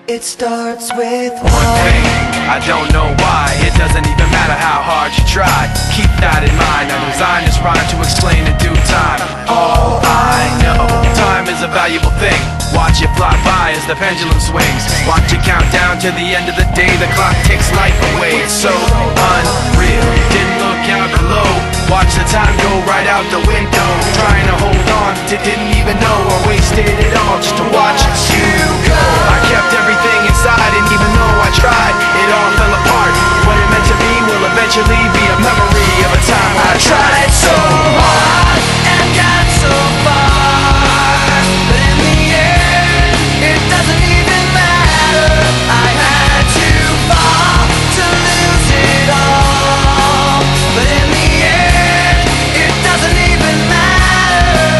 It starts with one thing, I don't know why. It doesn't even matter how hard you try. Keep that in mind, I designed this rhyme to explain in due time. All I know, time is a valuable thing. Watch it fly by as the pendulum swings. Watch it count down to the end of the day. The clock takes life away, it's so unreal. Didn't look out below, watch the time go right out the window. Trying to hold on to didn't even know I wasted it all just to watch you go. I kept everything inside and even though I tried, it all fell apart. What it meant to be will eventually be a memory of a time I tried so hard and got so far, but in the end, it doesn't even matter. I had to fall to lose it all, but in the end, it doesn't even matter.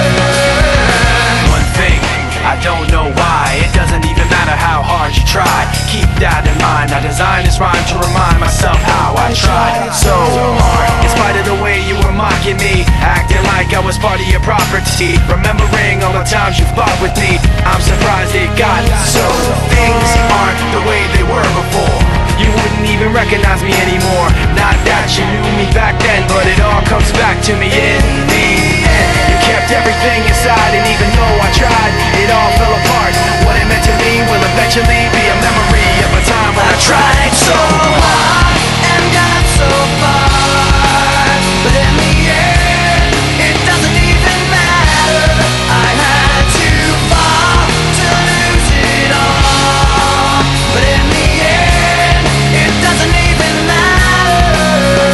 One thing, I don't know why. It doesn't even matter how hard you try. Keep that in mind, I designed this rhyme to remind myself how I tried so hard. In spite of the way you were mocking me, acting like I was part of your property, remembering all the times you fought with me, I'm surprised it got so. Things aren't the way they were before. You wouldn't even recognize me anymore. Not that you knew me back then, but it all comes back to me in the end. You kept everything inside, and even though I tried, it all fell apart. What it meant to me will eventually be a memory of a time when I tried so hard and got so far, but in the end, it doesn't even matter. I had to fall to lose it all, but in the end, it doesn't even matter.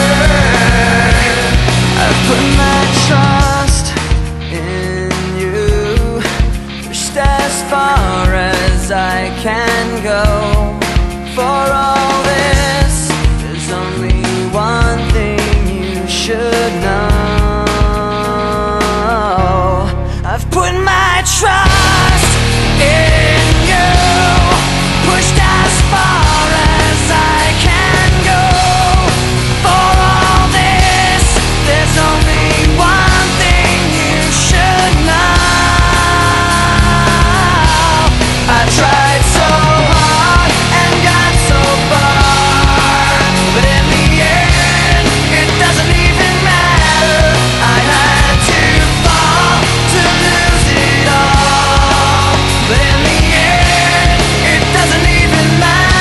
I put my trust in you, pushed as far as I can go. For all this, there's only one thing you should know. I've put my trust in you, pushed as far as I can go. For all this, there's only one thing you should know. I tried so hard and got so far, but in the end, it doesn't even matter. I had to fall to lose it all, but in the end, it doesn't even matter.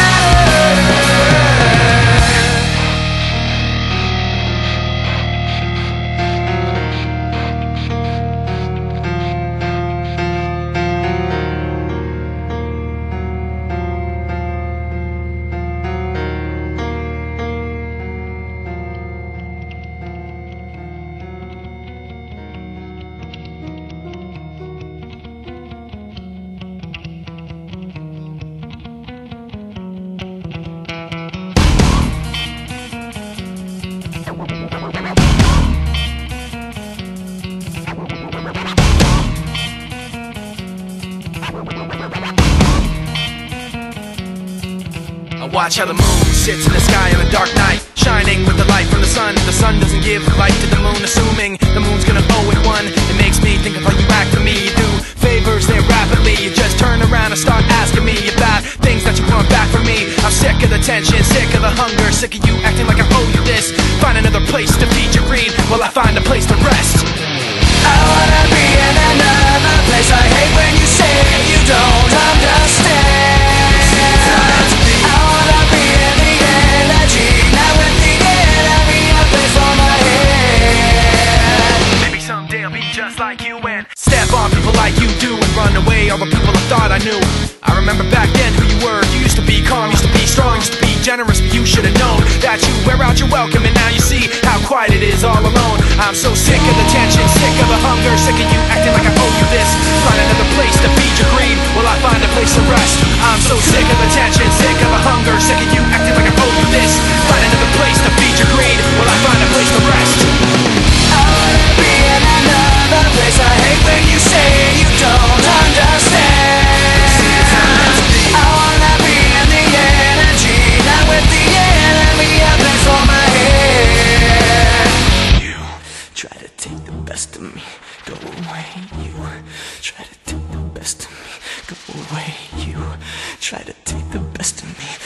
I watch how the moon sits in the sky on a dark night, shining with the light from the sun. The sun doesn't give light to the moon, assuming the moon's gonna owe it one. It makes me think of how you act for me. You do favors there rapidly, you just turn around and start asking me about things that you want back from me. I'm sick of the tension, sick of the hunger, sick of you acting like I owe you this. Find another place to feed your greed while I find a place to rest. I wanna be in another place. I hate when you say you don't understand. I wanna be in the energy, not with the enemy, a place on my head. Maybe someday I'll be just like you and step on people like you do and run away all the people I thought I knew. I remember back then who you were. You used to be calm, used to be strong, used to be generous, but you should have known that you wear out your welcome, and now you see how quiet it is all alone. I'm so sick of the tension, sick of the hunger, sick of you acting like I owe you this. Find another place to feed your greed while I find a place to rest. I'm so sick of the tension, sick of the hunger, sick of you acting like I owe you this. Find another place to feed your greed while I find a place to rest. I wanna be in another place. I hate when you say you don't understand. I wanna be in the energy, not with the enemy, a place on my head. You try to take the best of me, go away. You try to take the best try to take the best of me.